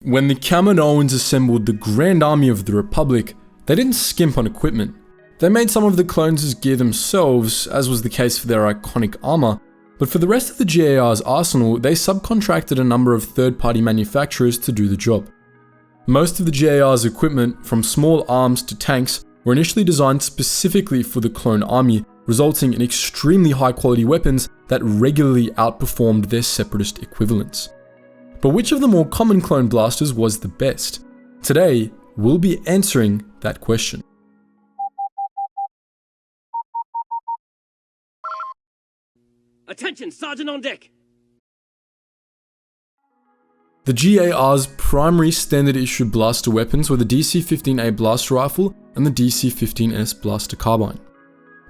When the Kaminoans assembled the Grand Army of the Republic, they didn't skimp on equipment. They made some of the clones' gear themselves, as was the case for their iconic armor, but for the rest of the GAR's arsenal, they subcontracted a number of third-party manufacturers to do the job. Most of the GAR's equipment, from small arms to tanks, were initially designed specifically for the clone army, resulting in extremely high-quality weapons that regularly outperformed their separatist equivalents. But which of the more common clone blasters was the best? Today, we'll be answering that question. Attention, Sergeant on deck! The GAR's primary standard issue blaster weapons were the DC-15A blaster rifle and the DC-15S blaster carbine.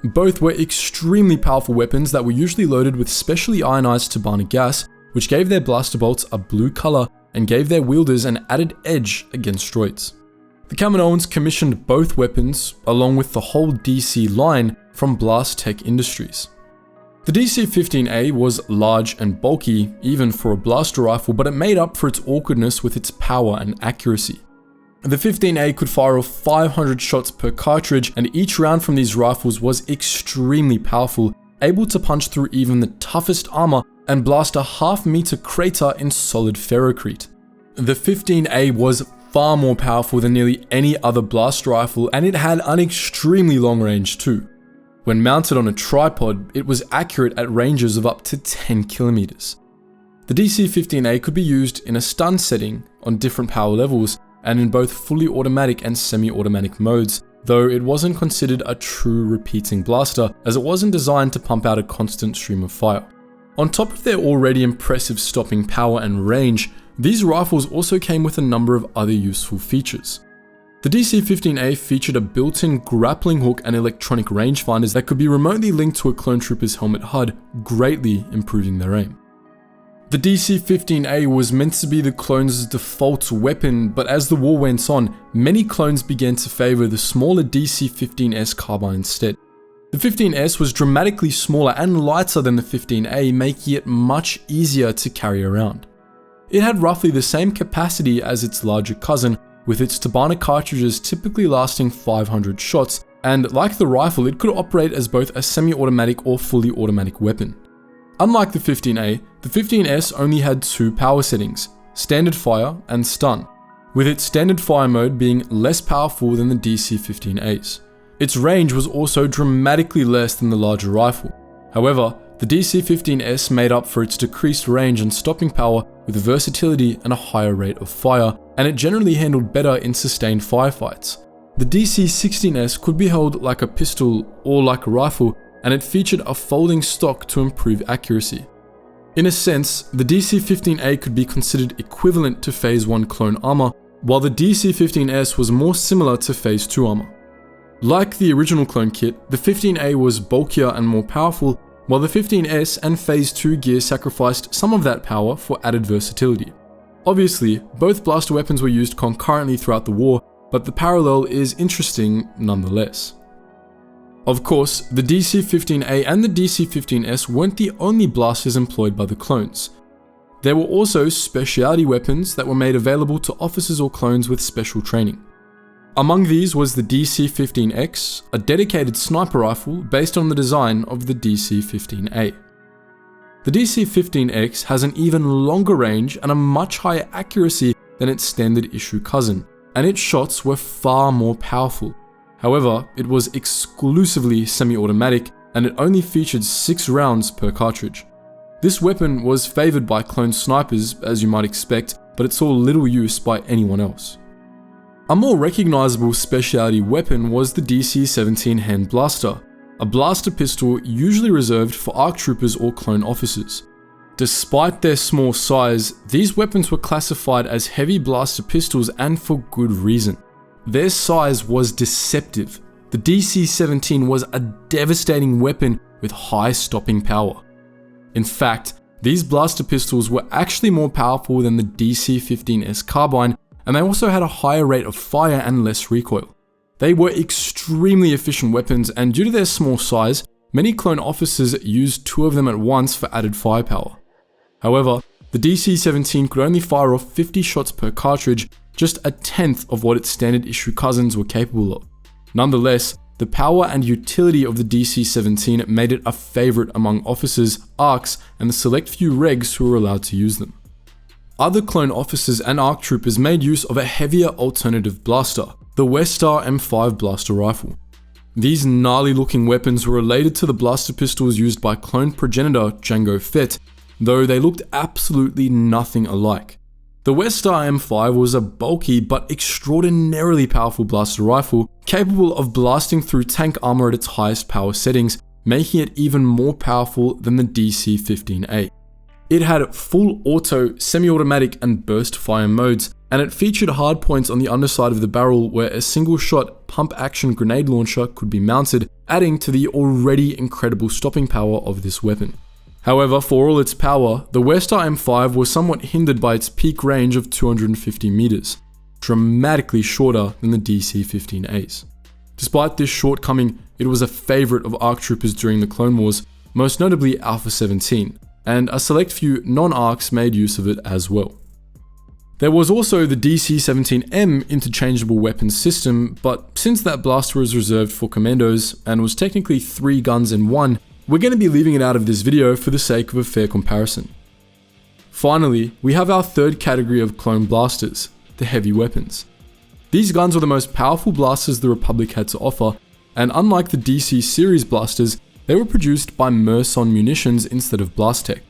Both were extremely powerful weapons that were usually loaded with specially ionized Tabana gas, which gave their blaster bolts a blue color and gave their wielders an added edge against droids. The Kaminoans commissioned both weapons, along with the whole DC line, from Blast Tech Industries. The DC-15A was large and bulky, even for a blaster rifle, but it made up for its awkwardness with its power and accuracy. The 15A could fire off 500 shots per cartridge, and each round from these rifles was extremely powerful, able to punch through even the toughest armor and blast a half-meter crater in solid ferrocrete. The 15A was far more powerful than nearly any other blast rifle, and it had an extremely long range too. When mounted on a tripod, it was accurate at ranges of up to 10 kilometers. The DC-15A could be used in a stun setting on different power levels and in both fully automatic and semi-automatic modes, though it wasn't considered a true repeating blaster as it wasn't designed to pump out a constant stream of fire. On top of their already impressive stopping power and range, these rifles also came with a number of other useful features. The DC-15A featured a built-in grappling hook and electronic rangefinders that could be remotely linked to a clone trooper's helmet HUD, greatly improving their aim. The DC-15A was meant to be the clones' default weapon, but as the war went on, many clones began to favor the smaller DC-15S carbine instead. The 15S was dramatically smaller and lighter than the 15A, making it much easier to carry around. It had roughly the same capacity as its larger cousin, with its Tabana cartridges typically lasting 500 shots, and like the rifle, it could operate as both a semi-automatic or fully automatic weapon. Unlike the 15A, the 15S only had two power settings, standard fire and stun, with its standard fire mode being less powerful than the DC-15A's. Its range was also dramatically less than the larger rifle. However, the DC-15S made up for its decreased range and stopping power with versatility and a higher rate of fire, and it generally handled better in sustained firefights. The DC-16S could be held like a pistol or like a rifle, and it featured a folding stock to improve accuracy. In a sense, the DC-15A could be considered equivalent to Phase 1 clone armor, while the DC-15S was more similar to Phase 2 armor. Like the original clone kit, the 15A was bulkier and more powerful, while the 15S and Phase 2 gear sacrificed some of that power for added versatility. Obviously, both blaster weapons were used concurrently throughout the war, but the parallel is interesting nonetheless. Of course, the DC-15A and the DC-15S weren't the only blasters employed by the clones. There were also specialty weapons that were made available to officers or clones with special training. Among these was the DC-15X, a dedicated sniper rifle based on the design of the DC-15A. The DC-15X has an even longer range and a much higher accuracy than its standard issue cousin, and its shots were far more powerful. However, it was exclusively semi-automatic, and it only featured 6 rounds per cartridge. This weapon was favored by clone snipers, as you might expect, but it saw little use by anyone else. A more recognizable specialty weapon was the DC-17 Hand Blaster, a blaster pistol usually reserved for ARC troopers or clone officers. Despite their small size, these weapons were classified as heavy blaster pistols, and for good reason. Their size was deceptive. The DC-17 was a devastating weapon with high stopping power. In fact, these blaster pistols were actually more powerful than the DC-15S carbine, and they also had a higher rate of fire and less recoil. They were extremely efficient weapons, and due to their small size, many clone officers used 2 of them at once for added firepower. However, The DC-17 could only fire off 50 shots per cartridge, just a tenth of what its standard issue cousins were capable of. Nonetheless, the power and utility of the DC-17 made it a favorite among officers, ARCs, and the select few regs who were allowed to use them. Other clone officers and ARC troopers made use of a heavier alternative blaster, the Westar M5 blaster rifle. These gnarly looking weapons were related to the blaster pistols used by clone progenitor Jango Fett, though they looked absolutely nothing alike. The Westar M5 was a bulky but extraordinarily powerful blaster rifle, capable of blasting through tank armor at its highest power settings, making it even more powerful than the DC-15A. It had full auto, semi-automatic and burst fire modes, and it featured hardpoints on the underside of the barrel where a single-shot pump-action grenade launcher could be mounted, adding to the already incredible stopping power of this weapon. However, for all its power, the Westar M5 was somewhat hindered by its peak range of 250 meters, dramatically shorter than the DC-15As. Despite this shortcoming, it was a favorite of ARC troopers during the Clone Wars, most notably Alpha 17, and a select few non-ARCs made use of it as well. There was also the DC-17M interchangeable weapons system, but since that blaster was reserved for commandos and was technically 3 guns in one, we're going to be leaving it out of this video for the sake of a fair comparison. Finally, we have our third category of clone blasters, the heavy weapons. These guns were the most powerful blasters the Republic had to offer, and unlike the DC series blasters, they were produced by Merson Munitions instead of Blastech.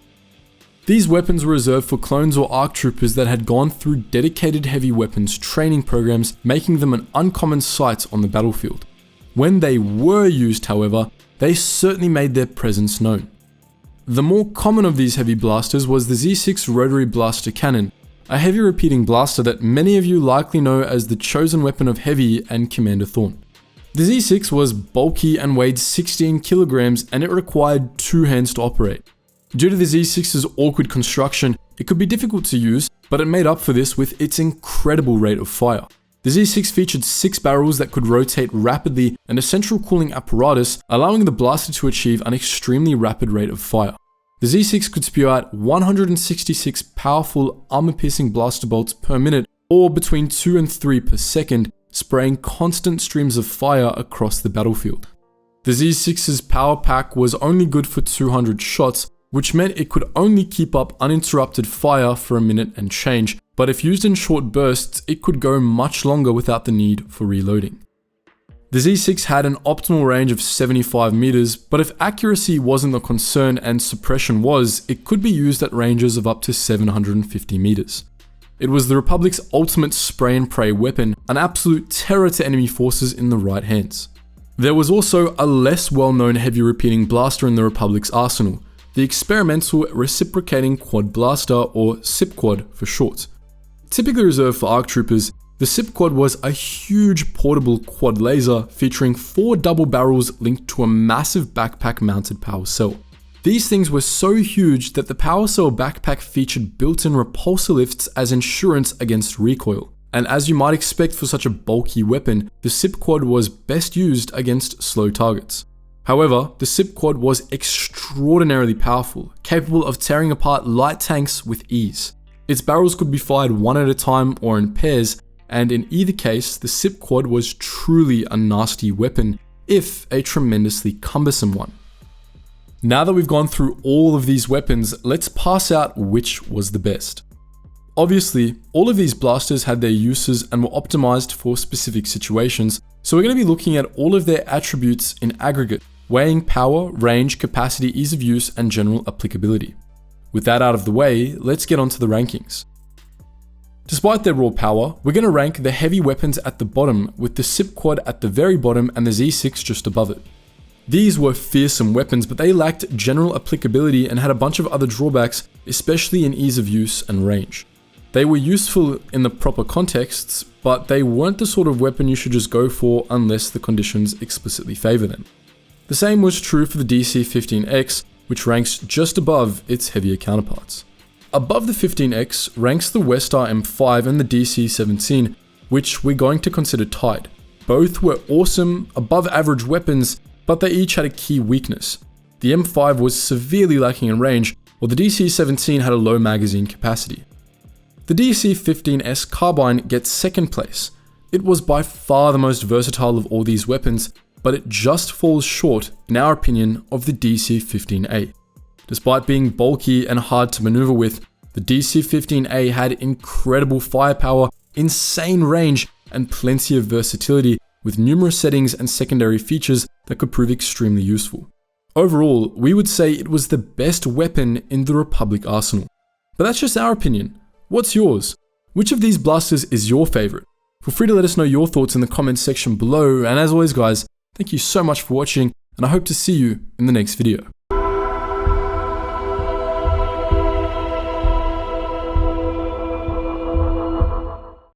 These weapons were reserved for clones or ARC troopers that had gone through dedicated heavy weapons training programs, making them an uncommon sight on the battlefield. When they were used, however, they certainly made their presence known. The more common of these heavy blasters was the Z6 rotary blaster cannon, a heavy repeating blaster that many of you likely know as the chosen weapon of Heavy and Commander Thrawn. The Z6 was bulky and weighed 16 kilograms, and it required 2 hands to operate. Due to the Z6's awkward construction, it could be difficult to use, but it made up for this with its incredible rate of fire. The Z6 featured 6 barrels that could rotate rapidly and a central cooling apparatus, allowing the blaster to achieve an extremely rapid rate of fire. The Z6 could spew out 166 powerful armor-piercing blaster bolts per minute, or between 2 and 3 per second, spraying constant streams of fire across the battlefield. The Z6's power pack was only good for 200 shots, which meant it could only keep up uninterrupted fire for a minute and change, but if used in short bursts, it could go much longer without the need for reloading. The Z6 had an optimal range of 75 meters, but if accuracy wasn't the concern and suppression was, it could be used at ranges of up to 750 meters. It was the Republic's ultimate spray and pray weapon, an absolute terror to enemy forces in the right hands. There was also a less well-known heavy repeating blaster in the Republic's arsenal, the experimental reciprocating quad blaster, or SIP quad for short. Typically reserved for ARC troopers, the SIP quad was a huge portable quad laser featuring 4 double barrels linked to a massive backpack mounted power cell. These things were so huge that the power cell backpack featured built-in repulsor lifts as insurance against recoil. And as you might expect for such a bulky weapon, the SIP quad was best used against slow targets. However, the SIP quad was extraordinarily powerful, capable of tearing apart light tanks with ease. Its barrels could be fired one at a time or in pairs, and in either case, the SIP quad was truly a nasty weapon, if a tremendously cumbersome one. Now that we've gone through all of these weapons, let's parse out which was the best. Obviously, all of these blasters had their uses and were optimized for specific situations, so we're going to be looking at all of their attributes in aggregate, weighing power, range, capacity, ease of use, and general applicability. With that out of the way, let's get onto the rankings. Despite their raw power, we're going to rank the heavy weapons at the bottom, with the SIP quad at the very bottom and the Z6 just above it. These were fearsome weapons, but they lacked general applicability and had a bunch of other drawbacks, especially in ease of use and range. They were useful in the proper contexts, but they weren't the sort of weapon you should just go for unless the conditions explicitly favor them. The same was true for the DC-15X, which ranks just above its heavier counterparts. Above the 15X ranks the Westar M5 and the DC-17, which we're going to consider tied. Both were awesome, above average weapons, but they each had a key weakness. The M5 was severely lacking in range, while the DC-17 had a low magazine capacity. The DC-15S carbine gets second place. It was by far the most versatile of all these weapons, but it just falls short, in our opinion, of the DC-15A. Despite being bulky and hard to maneuver with, the DC-15A had incredible firepower, insane range, and plenty of versatility, with numerous settings and secondary features that could prove extremely useful. Overall, we would say it was the best weapon in the Republic arsenal. But that's just our opinion. What's yours? Which of these blasters is your favorite? Feel free to let us know your thoughts in the comments section below, and as always guys, thank you so much for watching, and I hope to see you in the next video.